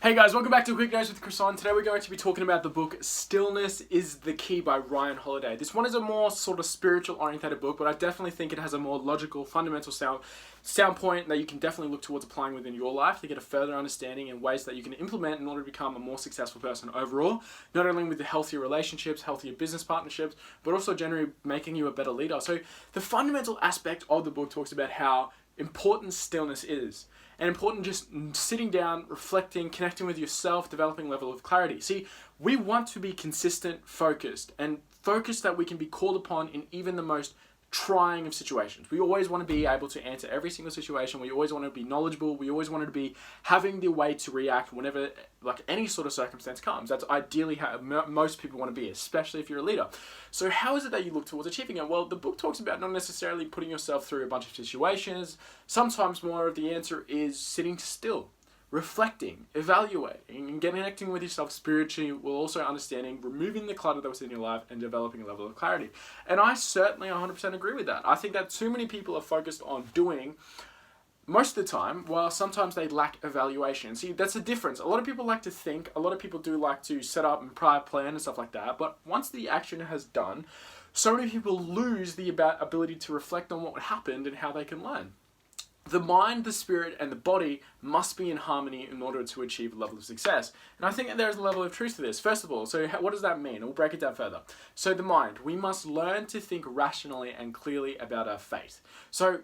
Hey guys, welcome back to Quick Notes with Chris on. Today we're going to be talking about the book Stillness is the Key by Ryan Holiday. This one is a more sort of spiritual orientated book, but I definitely think it has a more logical, fundamental sound point that you can definitely look towards applying within your life to get a further understanding and ways that you can implement in order to become a more successful person overall, not only with the healthier relationships, healthier business partnerships, but also generally making you a better leader. So the fundamental aspect of the book talks about how important stillness is. And important just sitting down, reflecting, connecting with yourself, developing a level of clarity. See, we want to be consistent, focused, and focused that we can be called upon in even the most trying of situations. We always want to be able to answer every single situation. We always want to be knowledgeable. We always want to be having the way to react whenever any sort of circumstance comes. That's ideally how most people want to be, especially if you're a leader. So how is it that you look towards achieving it? Well, the book talks about not necessarily putting yourself through a bunch of situations. Sometimes more of the answer is sitting still, reflecting, evaluating, and connecting with yourself spiritually, while also understanding, removing the clutter that was in your life and developing a level of clarity. And I certainly 100% agree with that. I think that too many people are focused on doing most of the time, while sometimes they lack evaluation. See, that's the difference. A lot of people like to think, a lot of people do like to set up and prior plan and stuff like that, but once the action has done, so many people lose the ability to reflect on what happened and how they can learn. The mind, the spirit, and the body must be in harmony in order to achieve a level of success. And I think that there is a level of truth to this. First of all, so what does that mean? We'll break it down further. So the mind, we must learn to think rationally and clearly about our fate. So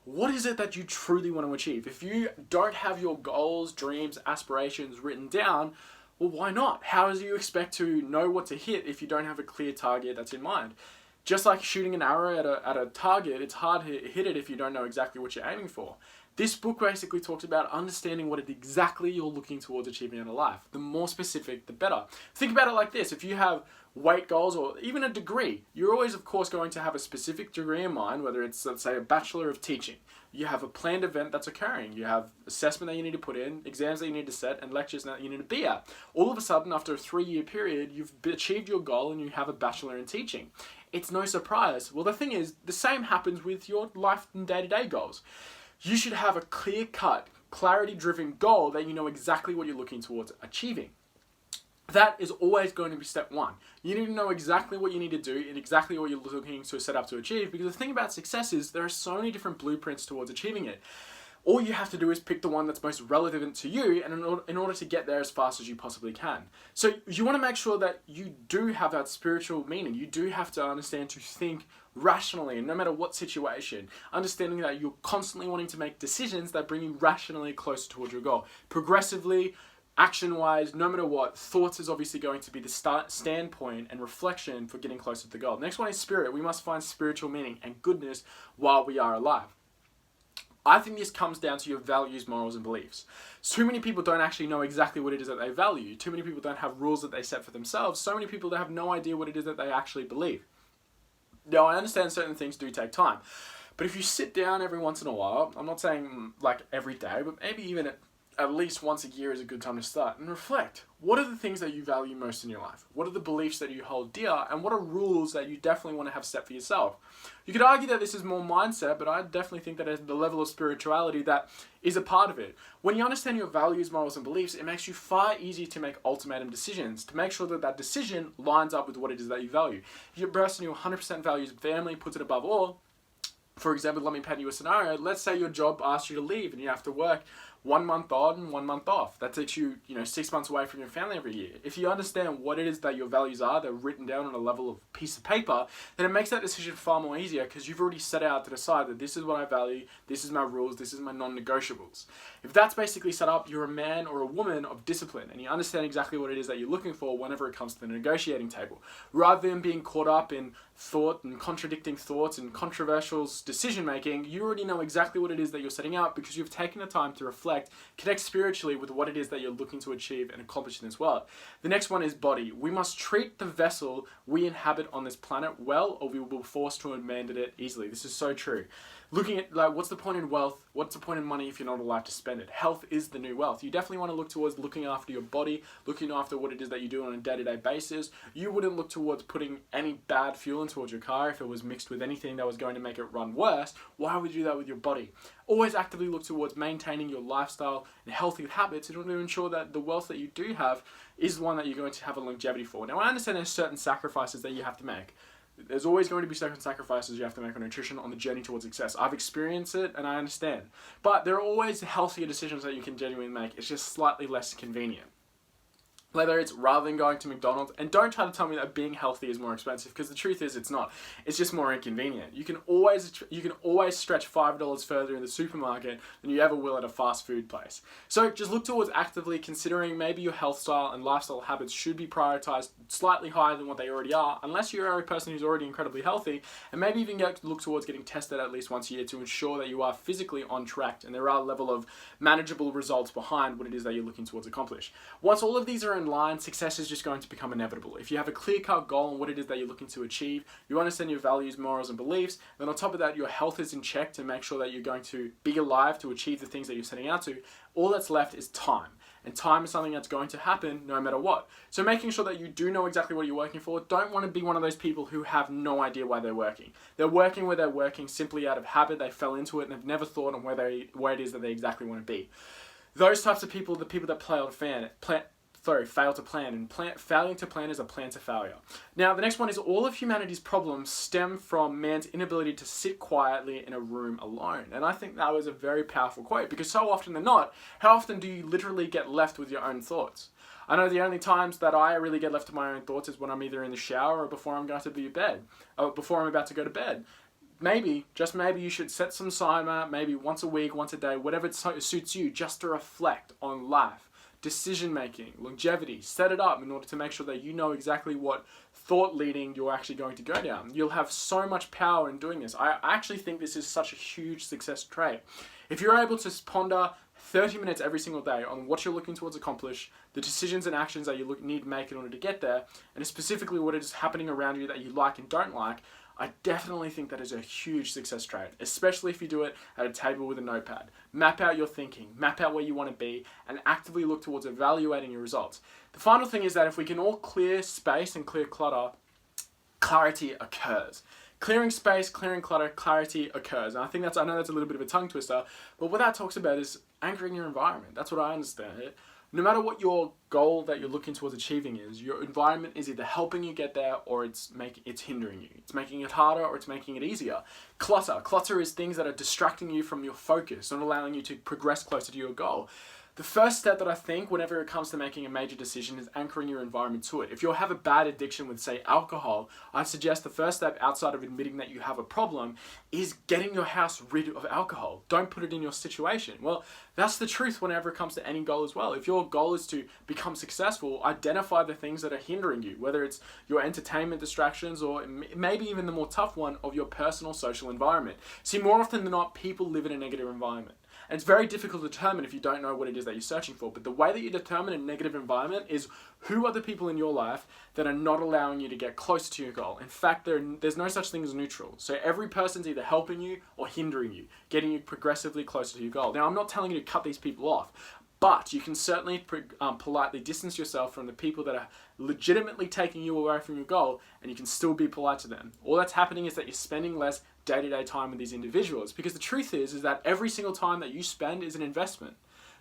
what is it that you truly want to achieve? If you don't have your goals, dreams, aspirations written down, well, why not? How do you expect to know what to hit if you don't have a clear target that's in mind? Just like shooting an arrow at a target, it's hard to hit it if you don't know exactly what you're aiming for. This book basically talks about understanding what it exactly you're looking towards achieving in life. The more specific, the better. Think about it like this. If you have weight goals or even a degree, you're always, of course, going to have a specific degree in mind, whether it's, let's say, a Bachelor of Teaching. You have a planned event that's occurring. You have assessment that you need to put in, exams that you need to set, and lectures that you need to be at. All of a sudden, after a 3-year period, you've achieved your goal and you have a Bachelor in Teaching. It's no surprise. Well, the thing is, the same happens with your life and day-to-day goals. You should have a clear-cut, clarity-driven goal that you know exactly what you're looking towards achieving. That is always going to be step one. You need to know exactly what you need to do and exactly what you're looking to set up to achieve, because the thing about success is there are so many different blueprints towards achieving it. All you have to do is pick the one that's most relevant to you, and in order to get there as fast as you possibly can. So you want to make sure that you do have that spiritual meaning. You do have to understand to think rationally, and no matter what situation, understanding that you're constantly wanting to make decisions that bring you rationally closer towards your goal. Progressively, action-wise, no matter what, thoughts is obviously going to be the standpoint and reflection for getting closer to the goal. Next one is spirit. We must find spiritual meaning and goodness while we are alive. I think this comes down to your values, morals, and beliefs. Too many people don't actually know exactly what it is that they value. Too many people don't have rules that they set for themselves. So many people that have no idea what it is that they actually believe. Now, I understand certain things do take time. But if you sit down every once in a while, I'm not saying like every day, but maybe even at least once a year is a good time to start and reflect. What are the things that you value most in your life? What are the beliefs that you hold dear? And what are rules that you definitely want to have set for yourself? You could argue that this is more mindset, but I definitely think that there's the level of spirituality that is a part of it. When you understand your values, morals, and beliefs, it makes you far easier to make ultimatum decisions, to make sure that that decision lines up with what it is that you value. If you're a person who 100% values family, puts it above all, for example, let me paint you a scenario. Let's say your job asks you to leave and you have to work 1 month on, 1 month off. That takes you, 6 months away from your family every year. If you understand what it is that your values are, they're written down on a level of piece of paper, then it makes that decision far more easier because you've already set out to decide that this is what I value, this is my rules, this is my non-negotiables. If that's basically set up, you're a man or a woman of discipline and you understand exactly what it is that you're looking for whenever it comes to the negotiating table. Rather than being caught up in thought and contradicting thoughts and controversial decision making, you already know exactly what it is that you're setting out because you've taken the time to reflect, connect spiritually with what it is that you're looking to achieve and accomplish in this world. The next one is body. We must treat the vessel we inhabit on this planet well, or we will be forced to abandon it easily. This is so true. Looking at, like, what's the point in wealth? What's the point in money if you're not alive to spend it? Health is the new wealth. You definitely want to look towards looking after your body, looking after what it is that you do on a day-to-day basis. You wouldn't look towards putting any bad fuel in towards your car if it was mixed with anything that was going to make it run worse. Why would you do that with your body? Always actively look towards maintaining your lifestyle and healthy habits in order to ensure that the wealth that you do have is one that you're going to have a longevity for. Now, I understand there's certain sacrifices that you have to make. There's always going to be certain sacrifices you have to make on nutrition on the journey towards success. I've experienced it and I understand. But there are always healthier decisions that you can genuinely make. It's just slightly less convenient. Whether it's rather than going to McDonald's, and don't try to tell me that being healthy is more expensive, because the truth is it's not. It's just more inconvenient. You can always stretch $5 further in the supermarket than you ever will at a fast food place. So just look towards actively considering maybe your health style and lifestyle habits should be prioritized slightly higher than what they already are, unless you're a person who's already incredibly healthy, and maybe even look towards getting tested at least once a year to ensure that you are physically on track and there are a level of manageable results behind what it is that you're looking towards accomplish. Once all of these are in line, success is just going to become inevitable. If you have a clear-cut goal on what it is that you're looking to achieve, you understand your values, morals, and beliefs, then on top of that, your health is in check to make sure that you're going to be alive to achieve the things that you're setting out to, all that's left is time. And time is something that's going to happen no matter what. So making sure that you do know exactly what you're working for. Don't want to be one of those people who have no idea why they're working. They're working where they're working simply out of habit. They fell into it and they've never thought on where it is that they exactly want to be. Those types of people, the people that fail to plan, and failing to plan is a plan to failure. Now, the next one is all of humanity's problems stem from man's inability to sit quietly in a room alone. And I think that was a very powerful quote, because so often than not, how often do you literally get left with your own thoughts? I know the only times that I really get left to my own thoughts is when I'm either in the shower or before I'm going to be in bed, or before I'm about to go to bed. Maybe, just maybe, you should set some timer, maybe once a week, once a day, whatever suits you, just to reflect on life. Decision making, longevity, set it up in order to make sure that you know exactly what thought leading you're actually going to go down. You'll have so much power in doing this. I actually think this is such a huge success trait. If you're able to ponder 30 minutes every single day on what you're looking towards accomplish, the decisions and actions that you need to make in order to get there, and specifically what is happening around you that you like and don't like, I definitely think that is a huge success trait, especially if you do it at a table with a notepad. Map out your thinking, map out where you want to be, and actively look towards evaluating your results. The final thing is that if we can all clear space and clear clutter, clarity occurs. Clearing space, clearing clutter, clarity occurs. And I know that's a little bit of a tongue twister, but what that talks about is anchoring your environment. That's what I understand it. No matter what your goal that you're looking towards achieving is, your environment is either helping you get there or it's hindering you. It's making it harder or it's making it easier. Clutter is things that are distracting you from your focus, not allowing you to progress closer to your goal. The first step that I think whenever it comes to making a major decision is anchoring your environment to it. If you have a bad addiction with, say, alcohol, I'd suggest the first step outside of admitting that you have a problem is getting your house rid of alcohol. Don't put it in your situation. Well, that's the truth whenever it comes to any goal as well. If your goal is to become successful, identify the things that are hindering you, whether it's your entertainment distractions or maybe even the more tough one of your personal social environment. See, more often than not, people live in a negative environment. And it's very difficult to determine if you don't know what it is that you're searching for. But the way that you determine a negative environment is who are the people in your life that are not allowing you to get closer to your goal. In fact, there's no such thing as neutral. So every person's either helping you or hindering you, getting you progressively closer to your goal. Now, I'm not telling you to cut these people off, but you can certainly politely distance yourself from the people that are legitimately taking you away from your goal, and you can still be polite to them. All that's happening is that you're spending less day-to-day time with these individuals, because the truth is that every single time that you spend is an investment,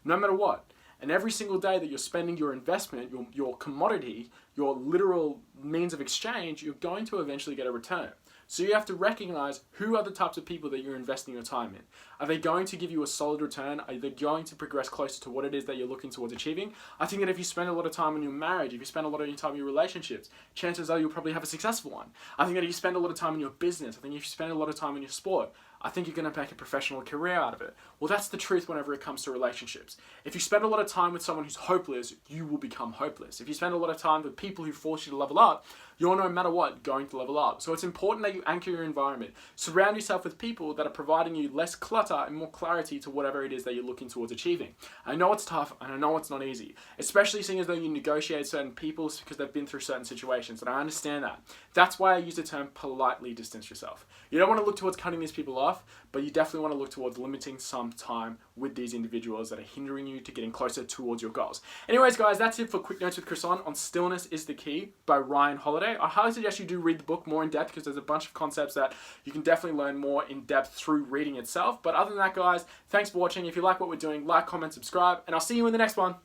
no matter what. And every single day that you're spending your investment, your commodity, your literal means of exchange, you're going to eventually get a return. So you have to recognize who are the types of people that you're investing your time in. Are they going to give you a solid return? Are they going to progress closer to what it is that you're looking towards achieving? I think that if you spend a lot of time on your marriage, if you spend a lot of your time in your relationships, chances are you'll probably have a successful one. I think that if you spend a lot of time in your business, I think if you spend a lot of time in your sport, I think you're going to make a professional career out of it. Well, that's the truth whenever it comes to relationships. If you spend a lot of time with someone who's hopeless, you will become hopeless. If you spend a lot of time with people who force you to level up, you're no matter what going to level up. So it's important that you anchor your environment. Surround yourself with people that are providing you less clutter and more clarity to whatever it is that you're looking towards achieving. I know it's tough and I know it's not easy, especially seeing as though you negotiate certain people because they've been through certain situations, and I understand that. That's why I use the term politely distance yourself. You don't want to look towards cutting these people off. off, but you definitely want to look towards limiting some time with these individuals that are hindering you to getting closer towards your goals. Anyways, guys, that's it for Quick Notes with Chris on Stillness is the Key by Ryan Holiday. I highly suggest you do read the book more in depth because there's a bunch of concepts that you can definitely learn more in depth through reading itself. But other than that, guys, thanks for watching. If you like what we're doing, like, comment, subscribe, and I'll see you in the next one.